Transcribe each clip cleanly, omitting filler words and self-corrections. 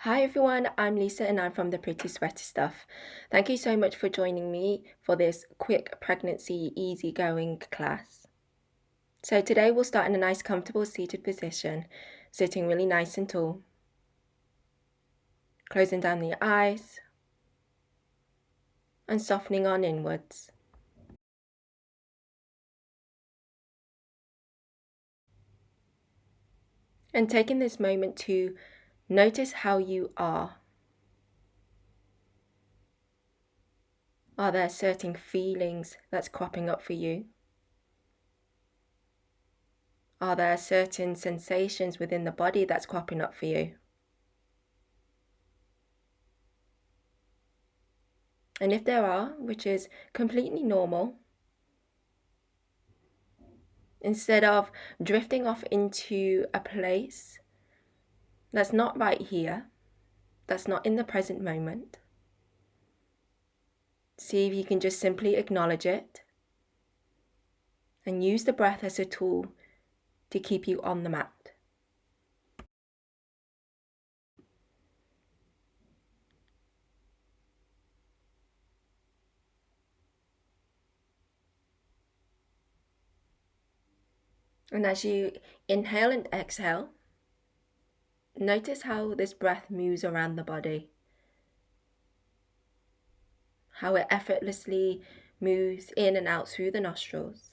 Hi everyone, I'm Lisa and I'm from the Pretty Sweaty Stuff. Thank you so much for joining me for this quick pregnancy easygoing class. So today we'll start in a nice comfortable seated position, sitting really nice and tall. Closing down the eyes and softening on inwards. And taking this moment to notice how you are. Are there certain feelings that's cropping up for you? Are there certain sensations within the body that's cropping up for you? And if there are, which is completely normal, instead of drifting off into a place that's not right here, that's not in the present moment, see if you can just simply acknowledge it and use the breath as a tool to keep you on the mat. And as you inhale and exhale, notice how this breath moves around the body, how it effortlessly moves in and out through the nostrils.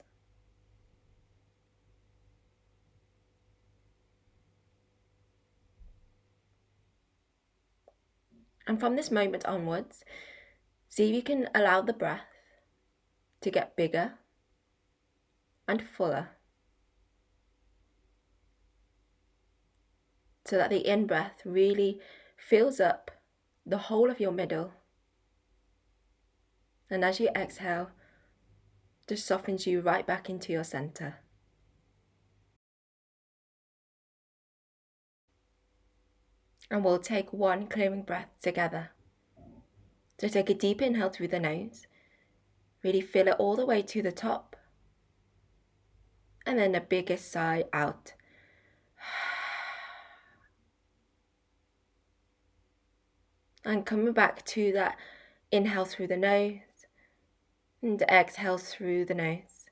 And from this moment onwards, see if you can allow the breath to get bigger and fuller, so that the in-breath really fills up the whole of your middle. And as you exhale, just softens you right back into your center. And we'll take one clearing breath together. So take a deep inhale through the nose. Really fill it all the way to the top. And then the biggest sigh out. And coming back to that inhale through the nose and exhale through the nose.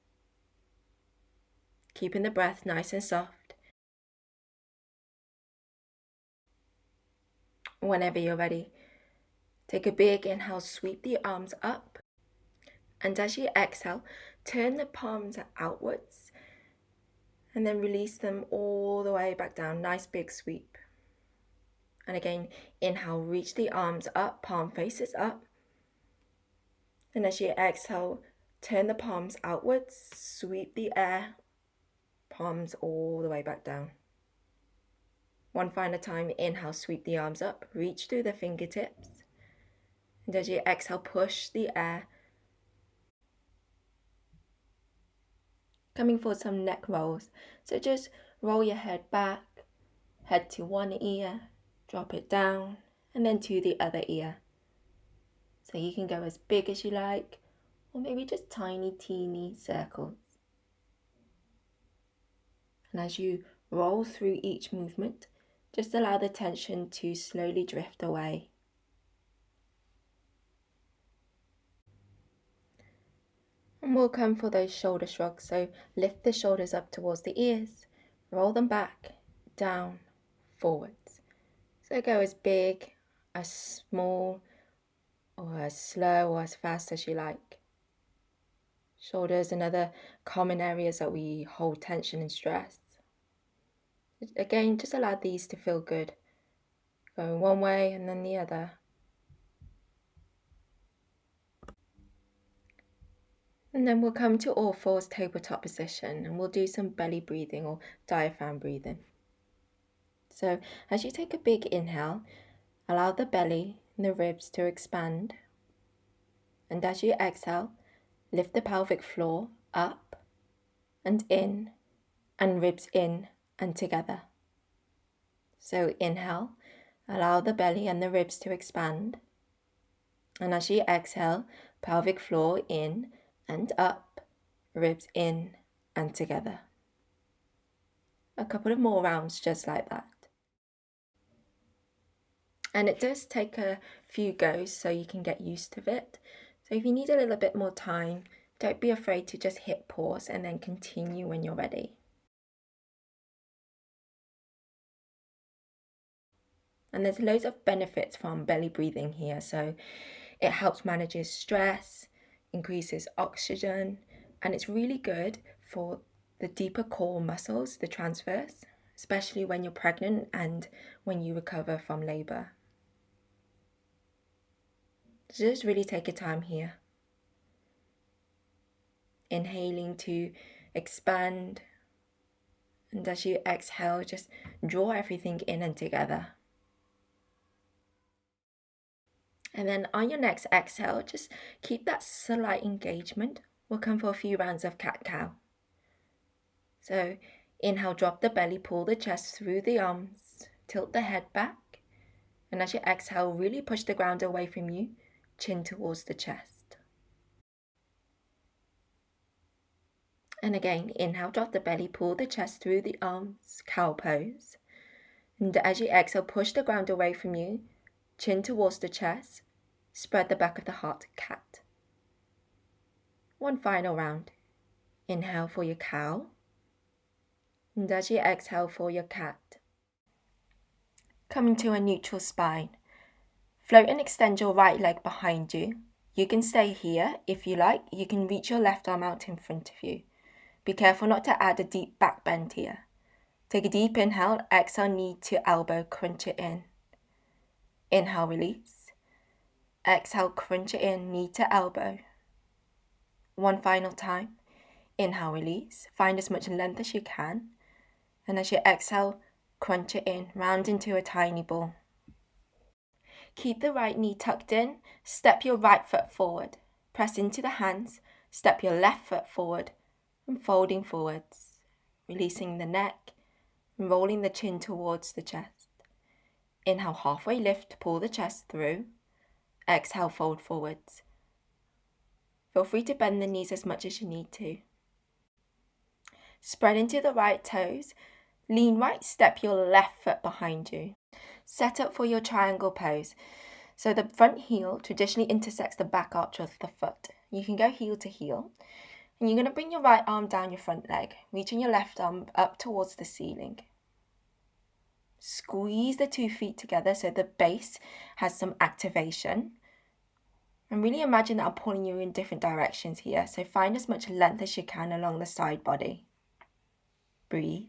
Keeping the breath nice and soft. Whenever you're ready, take a big inhale, sweep the arms up. And as you exhale, turn the palms outwards and then release them all the way back down. Nice big sweep. And again, inhale, reach the arms up, palm faces up. And as you exhale, turn the palms outwards, sweep the air, palms all the way back down. One final time, inhale, sweep the arms up, reach through the fingertips. And as you exhale, push the air. Coming for some neck rolls. So just roll your head back, head to one ear, drop it down, and then to the other ear. So you can go as big as you like, or maybe just tiny, teeny circles. And as you roll through each movement, just allow the tension to slowly drift away. And we'll come for those shoulder shrugs. So lift the shoulders up towards the ears, roll them back, down, forwards. So go as big, as small, or as slow or as fast as you like. Shoulders and other common areas that we hold tension and stress. Again, just allow these to feel good. Going one way and then the other. And then we'll come to all fours, tabletop position, and we'll do some belly breathing or diaphragm breathing. So as you take a big inhale, allow the belly and the ribs to expand. And as you exhale, lift the pelvic floor up and in, and ribs in and together. So inhale, allow the belly and the ribs to expand. And as you exhale, pelvic floor in and up, ribs in and together. A couple of more rounds just like that. And it does take a few goes so you can get used to it. So if you need a little bit more time, don't be afraid to just hit pause and then continue when you're ready. And there's loads of benefits from belly breathing here. So it helps manage stress, increases oxygen, and it's really good for the deeper core muscles, the transverse, especially when you're pregnant and when you recover from labor. So just really take your time here. Inhaling to expand, and as you exhale, just draw everything in and together. And then on your next exhale, just keep that slight engagement. We'll come for a few rounds of cat-cow. So inhale, drop the belly, pull the chest through the arms, tilt the head back. And as you exhale, really push the ground away from you, chin towards the chest. And again, inhale, drop the belly, pull the chest through the arms, cow pose. And as you exhale, push the ground away from you, chin towards the chest, spread the back of the heart, cat. One final round. Inhale for your cow. And as you exhale for your cat. Come into a neutral spine. Float and extend your right leg behind you. You can stay here if you like. You can reach your left arm out in front of you. Be careful not to add a deep back bend here. Take a deep inhale, exhale, knee to elbow, crunch it in. Inhale, release. Exhale, crunch it in, knee to elbow. One final time. Inhale, release. Find as much length as you can. And as you exhale, crunch it in, round into a tiny ball. Keep the right knee tucked in. Step your right foot forward. Press into the hands. Step your left foot forward and folding forwards. Releasing the neck and rolling the chin towards the chest. Inhale, halfway lift, pull the chest through. Exhale, fold forwards. Feel free to bend the knees as much as you need to. Spread into the right toes. Lean right, step your left foot behind you. Set up for your triangle pose. So the front heel traditionally intersects the back arch of the foot. You can go heel to heel. And you're going to bring your right arm down your front leg, reaching your left arm up towards the ceiling. Squeeze the 2 feet together so the base has some activation. And really imagine that I'm pulling you in different directions here. So find as much length as you can along the side body. Breathe.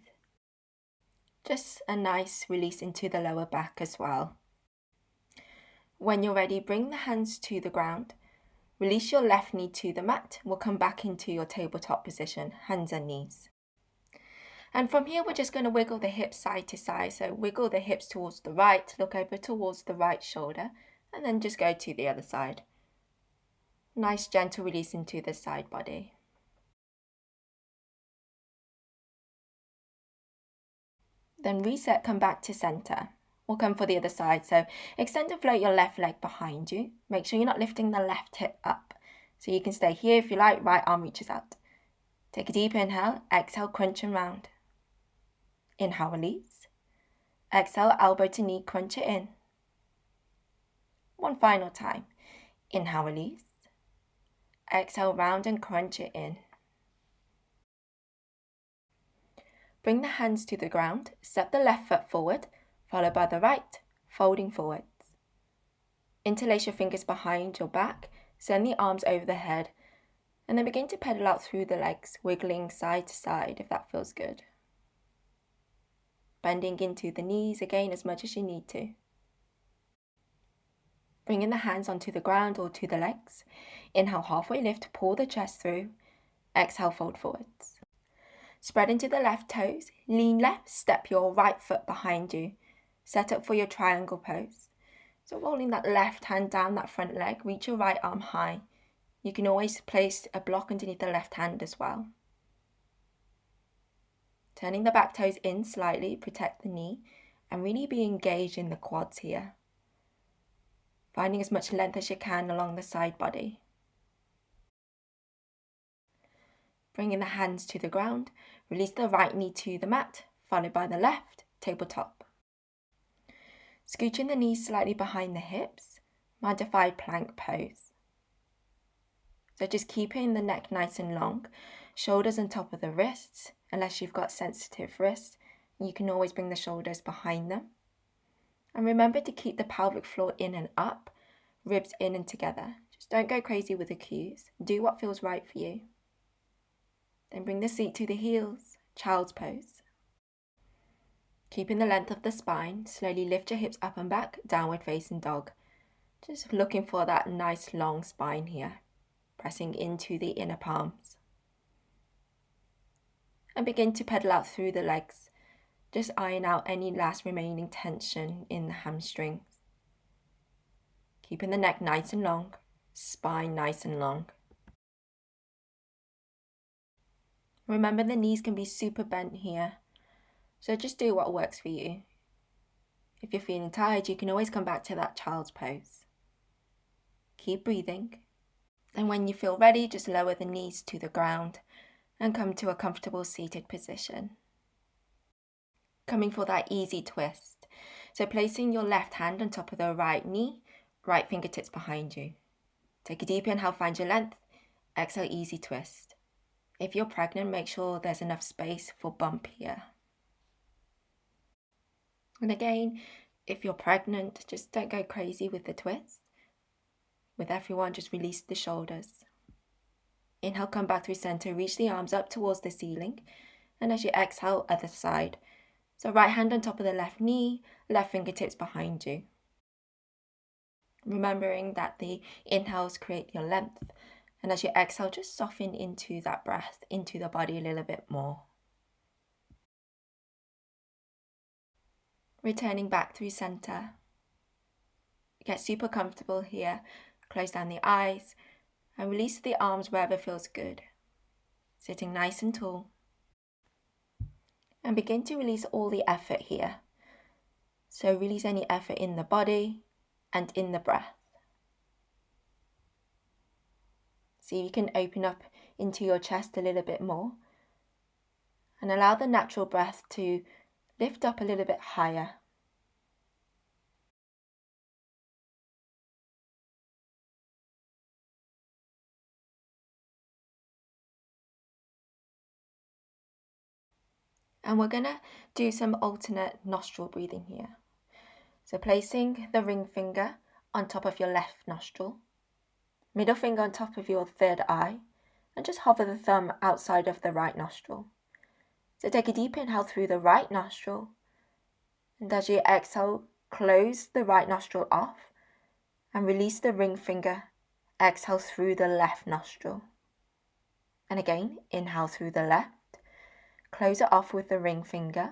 Just a nice release into the lower back as well. When you're ready, bring the hands to the ground. Release your left knee to the mat. We'll come back into your tabletop position, hands and knees. And from here, we're just going to wiggle the hips side to side. So wiggle the hips towards the right, look over towards the right shoulder, and then just go to the other side. Nice gentle release into the side body. Then reset, come back to center. We'll come for the other side. So extend and float your left leg behind you. Make sure you're not lifting the left hip up. So you can stay here if you like, right arm reaches out. Take a deep inhale, exhale, crunch and round. Inhale, release. Exhale, elbow to knee, crunch it in. One final time. Inhale, release. Exhale, round and crunch it in. Bring the hands to the ground. Step the left foot forward, followed by the right, folding forwards. Interlace your fingers behind your back, send the arms over the head, and then begin to pedal out through the legs, wiggling side to side if that feels good. Bending into the knees again as much as you need to. Bringing the hands onto the ground or to the legs. Inhale, halfway lift, pull the chest through. Exhale, fold forwards. Spread into the left toes, lean left, step your right foot behind you. Set up for your triangle pose. So rolling that left hand down that front leg, reach your right arm high. You can always place a block underneath the left hand as well. Turning the back toes in slightly, protect the knee, and really be engaged in the quads here. Finding as much length as you can along the side body. Bringing the hands to the ground, release the right knee to the mat, followed by the left, tabletop. Scooching the knees slightly behind the hips, modified plank pose. So just keeping the neck nice and long, shoulders on top of the wrists, unless you've got sensitive wrists, you can always bring the shoulders behind them. And remember to keep the pelvic floor in and up, ribs in and together. Just don't go crazy with the cues. Do what feels right for you. Then bring the seat to the heels, child's pose. Keeping the length of the spine, slowly lift your hips up and back, downward facing dog. Just looking for that nice long spine here, pressing into the inner palms. And begin to pedal out through the legs, just iron out any last remaining tension in the hamstrings. Keeping the neck nice and long, spine nice and long. Remember, the knees can be super bent here, so just do what works for you. If you're feeling tired, you can always come back to that child's pose. Keep breathing. And when you feel ready, just lower the knees to the ground and come to a comfortable seated position. Coming for that easy twist. So placing your left hand on top of the right knee, right fingertips behind you. Take a deep inhale, find your length. Exhale, easy twist. If you're pregnant, make sure there's enough space for bump here. And again, if you're pregnant, just don't go crazy with the twist. With everyone, just release the shoulders. Inhale, come back through center, reach the arms up towards the ceiling. And as you exhale, other side. So right hand on top of the left knee, left fingertips behind you. Remembering that the inhales create your length. And as you exhale, just soften into that breath, into the body a little bit more. Returning back through center. Get super comfortable here. Close down the eyes and release the arms wherever feels good. Sitting nice and tall. And begin to release all the effort here. So release any effort in the body and in the breath. See if you can open up into your chest a little bit more. And allow the natural breath to lift up a little bit higher. And we're going to do some alternate nostril breathing here. So placing the ring finger on top of your left nostril, middle finger on top of your third eye, and just hover the thumb outside of the right nostril. So take a deep inhale through the right nostril, and as you exhale, close the right nostril off and release the ring finger. Exhale through the left nostril. And again, inhale through the left, close it off with the ring finger,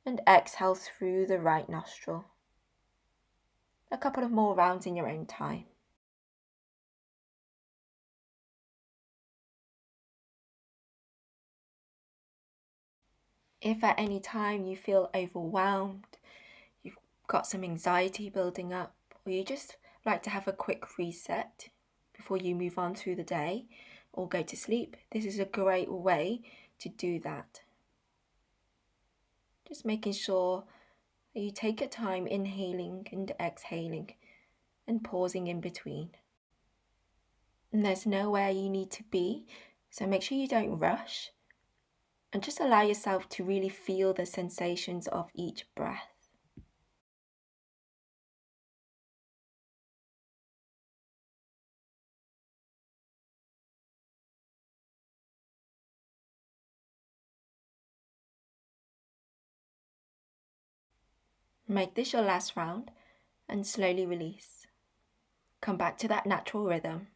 and exhale through the right nostril. A couple of more rounds in your own time. If at any time you feel overwhelmed, you've got some anxiety building up, or you just like to have a quick reset before you move on through the day or go to sleep, this is a great way to do that. Just making sure that you take your time inhaling and exhaling and pausing in between. And there's nowhere you need to be, so make sure you don't rush and just allow yourself to really feel the sensations of each breath. Make this your last round and slowly release. Come back to that natural rhythm.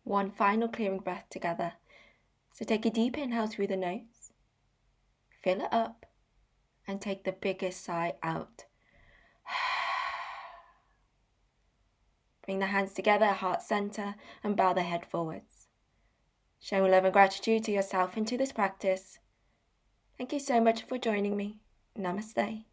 One final clearing breath together. So take a deep inhale through the nose, fill it up, and take the biggest sigh out. Bring the hands together, heart center, and bow the head forwards. Showing love and gratitude to yourself and to this practice. Thank you so much for joining me. Namaste.